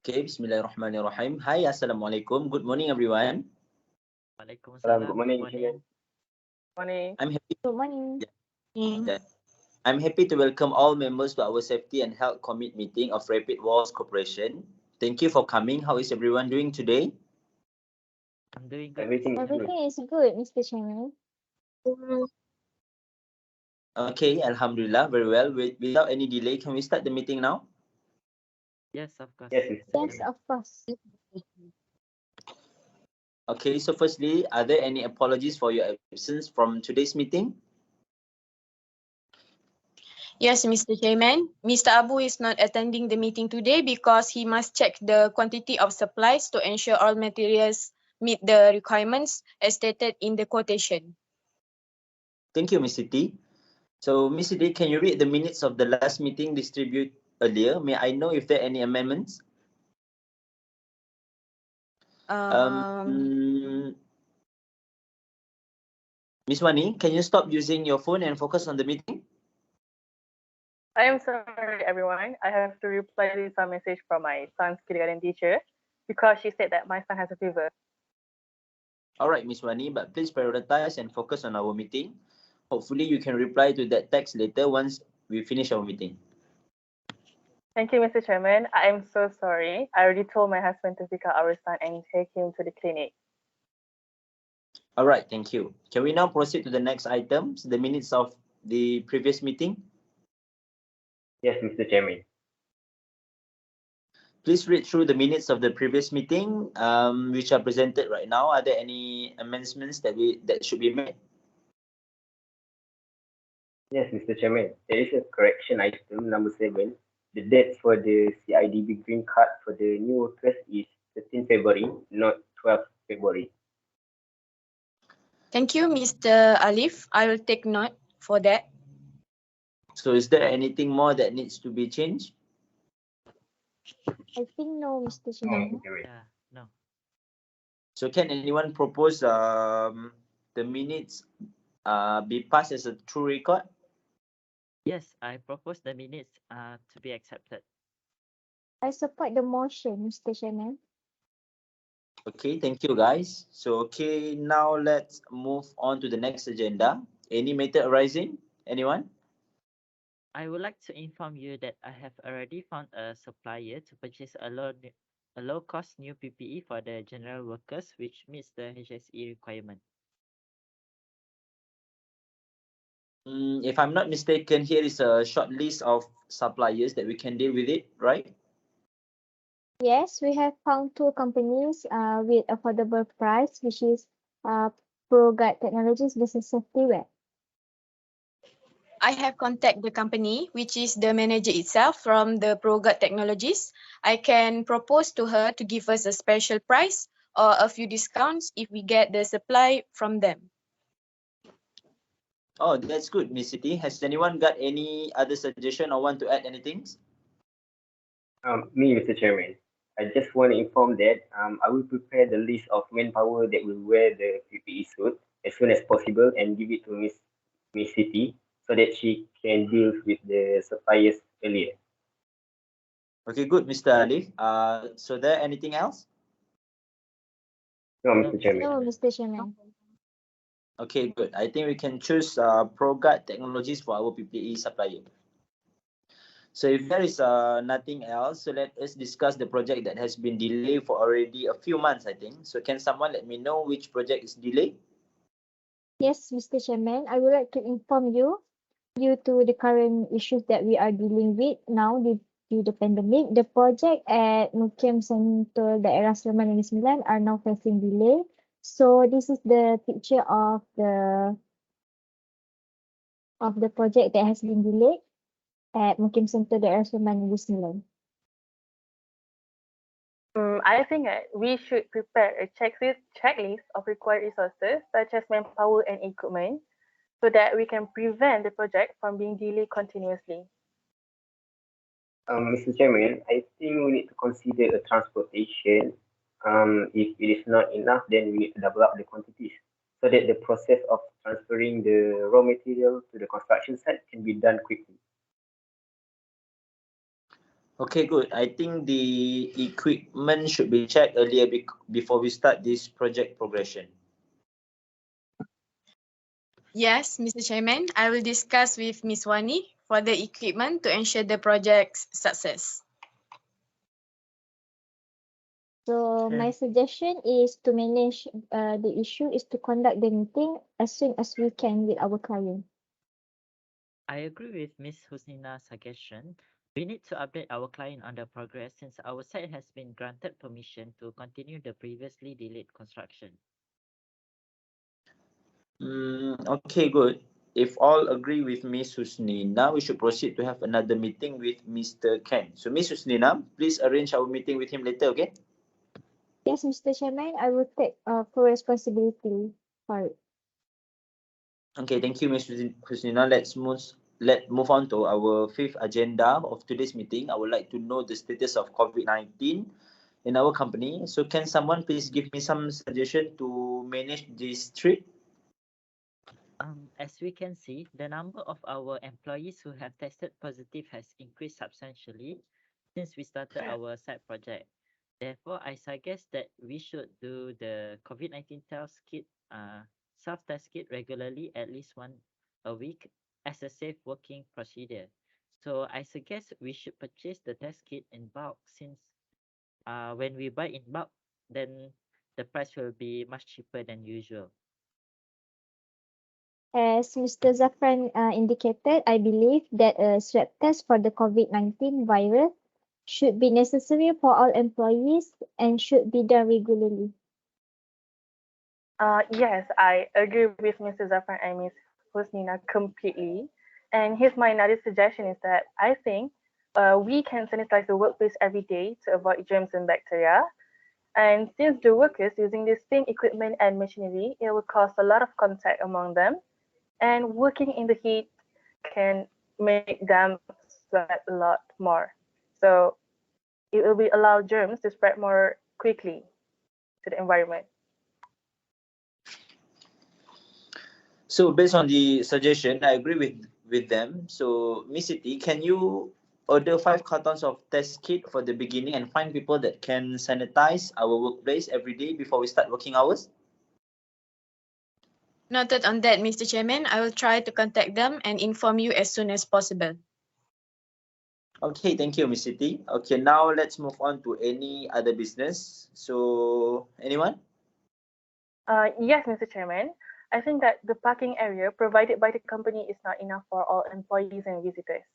Okay, Bismillahirrahmanirrahim. Hi, Assalamualaikum. Good morning, everyone. Waalaikumsalam. Good morning. Morning. I'm happy. Good morning. I'm happy to welcome all members to our Safety and Health Commit meeting of Rapid Walls Corporation. Thank you for coming. How is everyone doing today? I'm doing good. Everything is good. Everything is good, Mr. Chairman. Okay, Alhamdulillah, very well. Without any delay, can we start the meeting now? Yes, of course. Yes, Mr. Yes, Chairman. of course. Okay, so firstly, are there any apologies for your absence from today's meeting? Yes, Mr. Chairman. Mr. Abu is not attending the meeting today because he must check the quantity of supplies to ensure all materials meet the requirements as stated in the quotation. Thank you, Ms. Siti. So, Ms. Siti, can you read the minutes of the last meeting distributed earlier? May I know if there are any amendments? Ms. Wani, can you stop using your phone and focus on the meeting? I am sorry, everyone. I have to reply to some message from my son's kindergarten teacher because she said that my son has a fever. All right, Ms. Wani, but please prioritize and focus on our meeting. Hopefully, you can reply to that text later once we finish our meeting. Thank you, Mr. Chairman. I am so sorry. I already told my husband to pick up our son and take him to the clinic. All right, thank you. Can we now proceed to the next items, the minutes of the previous meeting? Yes, Mr. Chairman. Please read through the minutes of the previous meeting, which are presented right now. Are there any amendments that should be made? Yes, Mr. Chairman. There is a correction item number 7. The date for the CIDB green card for the new workers is 13 February, not 12 February. Thank you, Mr. Alif. I will take note for that. So is there anything more that needs to be changed? I think no, Mr. No, Chairman. Mr. Chairman. Yeah, no. So can anyone propose the minutes be passed as a true record? Yes, I propose the minutes to be accepted. I support the motion, Mr. Chairman. Okay, thank you guys. So okay, now let's move on to the next agenda. Any matter arising? Anyone? I would like to inform you that I have already found a supplier to purchase a low-cost new PPE for the general workers, which meets the HSE requirement. If I'm not mistaken, here is a short list of suppliers that we can deal with it, right? Yes, we have found two companies with affordable price, which is ProGuard Technologies versus Safetyware. I have contacted the company, which is the manager itself from the ProGuard Technologies. I can propose to her to give us a special price or a few discounts if we get the supply from them. Oh, that's good, Miss Siti. Has anyone got any other suggestion or want to add anything? Me, Mr. Chairman. I just want to inform that I will prepare the list of manpower that will wear the PPE suit as soon as possible and give it to Miss Siti so that she can deal with the suppliers earlier. Okay, good, Mr. Alif. So there anything else? No, No, Mr. Chairman. No, Mr. Chairman. Okay, good. I think we can choose ProGuard Technologies for our PPE supplier. So if there is nothing else, so let us discuss the project that has been delayed for already a few months, I think. So can someone let me know which project is delayed? Yes, Mr. Chairman, I would like to inform you, due to the current issues that we are dealing with now due to the pandemic, the project at Mukim Center Daerah Sleman Negeri Sembilan are now facing delay. So this is the picture of the project that has been delayed at Mukim Center Daerah Sleman Negeri Sembilan. I think we should prepare a checklist of required resources such as manpower and equipment so that we can prevent the project from being delayed continuously. Mr. Chairman, I think we need to consider a transportation. If it is not enough, then we need to double up the quantities so that the process of transferring the raw material to the construction site can be done quickly. Okay, good. I think the equipment should be checked earlier before we start this project progression. Yes, Mr. Chairman, I will discuss with Ms. Wani for the equipment to ensure the project's success. So my suggestion is to manage the issue is to conduct the meeting as soon as we can with our client. I agree with Ms. Husnina's suggestion. We need to update our client on the progress since our site has been granted permission to continue the previously delayed construction. Okay, good. If all agree with Ms. Husnina, we should proceed to have another meeting with Mr. Ken. So, Ms. Husnina, please arrange our meeting with him later, okay? Yes, Mr. Chairman, I will take full responsibility for it. Okay, thank you, Ms. Husnina. Let's move on to our fifth agenda of today's meeting. I would like to know the status of COVID-19 in our company. So, can someone please give me some suggestion to manage this trip? As we can see, the number of our employees who have tested positive has increased substantially since we started our site project. Therefore, I suggest that we should do the COVID-19 self-test kit regularly, at least one a week, as a safe working procedure. So I suggest we should purchase the test kit in bulk since when we buy in bulk, then the price will be much cheaper than usual. As Mr. Zafran indicated, I believe that a swab test for the COVID-19 virus should be necessary for all employees and should be done regularly. Yes, I agree with Mr. Zafran and Ms. Husnina completely. And here's my another suggestion is that I think we can sanitize the workplace every day to avoid germs and bacteria. And since the workers using the same equipment and machinery, it will cause a lot of contact among them. And working in the heat can make them sweat a lot more. So it will be allow germs to spread more quickly to the environment. So based on the suggestion, I agree with them. So Miss Siti, can you order 5 cartons of test kit for the beginning and find people that can sanitize our workplace every day before we start working hours? Noted on that, Mr. Chairman. I will try to contact them and inform you as soon as possible. Okay, thank you, Miss Siti. Okay, now let's move on to any other business. So anyone? Yes, Mr. Chairman. I think that the parking area provided by the company is not enough for all employees and visitors.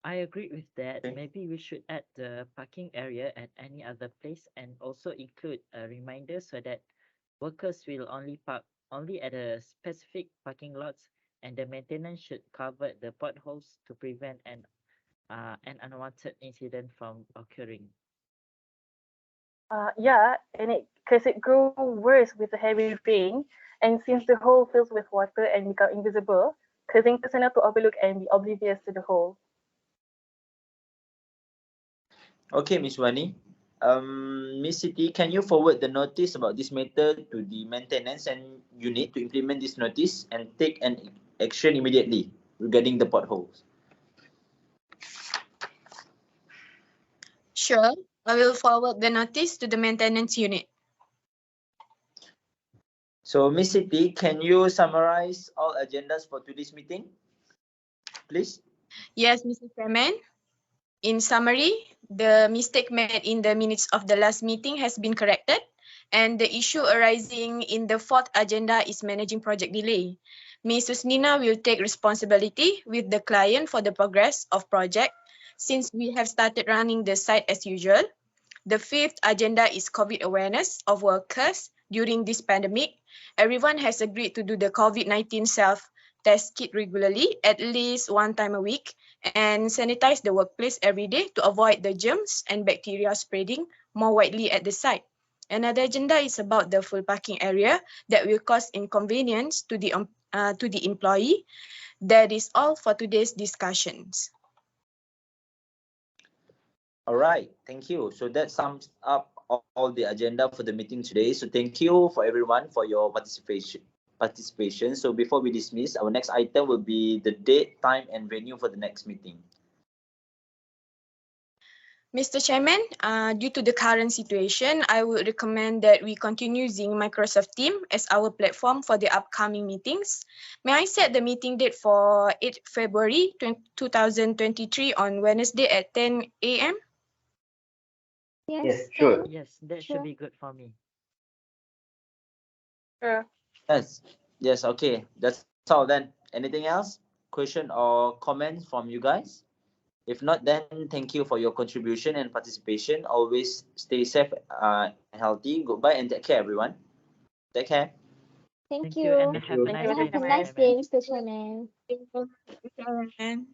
I agree with that. Okay. Maybe we should add the parking area at any other place and also include a reminder so that workers will only park only at a specific parking lots and the maintenance should cover the potholes to prevent an unwanted incident from occurring. Yeah, and because it grew worse with the heavy rain, and since the hole fills with water and become invisible, causing personnel to overlook and be oblivious to the hole. Okay, Miss Wani. Miss Siti, can you forward the notice about this matter to the maintenance and unit to implement this notice and take an action immediately regarding the potholes? Sure, I will forward the notice to the maintenance unit. So, Miss Siti, can you summarize all agendas for today's meeting, please? Yes, Mr. Chairman. In summary, the mistake made in the minutes of the last meeting has been corrected, and the issue arising in the fourth agenda is managing project delay. Ms. Susnina will take responsibility with the client for the progress of project since we have started running the site as usual. The fifth agenda is COVID awareness of workers during this pandemic. Everyone has agreed to do the COVID-19 self-test kit regularly, at least one time a week, and sanitize the workplace every day to avoid the germs and bacteria spreading more widely at the site. Another agenda is about the full parking area that will cause inconvenience to the employee. That is all for today's discussions. All right, thank you. So that sums up all the agenda for the meeting today. So thank you for everyone for your participation. So before we dismiss, our next item will be the date, time, and venue for the next meeting. Mr. Chairman, due to the current situation, I would recommend that we continue using Microsoft Teams as our platform for the upcoming meetings. May I set the meeting date for 8 February 2023 on Wednesday at 10 a.m.? Yes, Yes, sure. can. Yes, that Sure. should be good for me. Sure. Yes. Yes. Okay. That's all then. Anything else? Question or comments from you guys? If not, then thank you for your contribution and participation. Always stay safe and healthy. Goodbye and take care, everyone. Take care. Thank Thank you and you. Thank have a you. nice And day, have a Mr. nice Chairman. day, Mr. Chairman. Thank you, Mr. Chairman.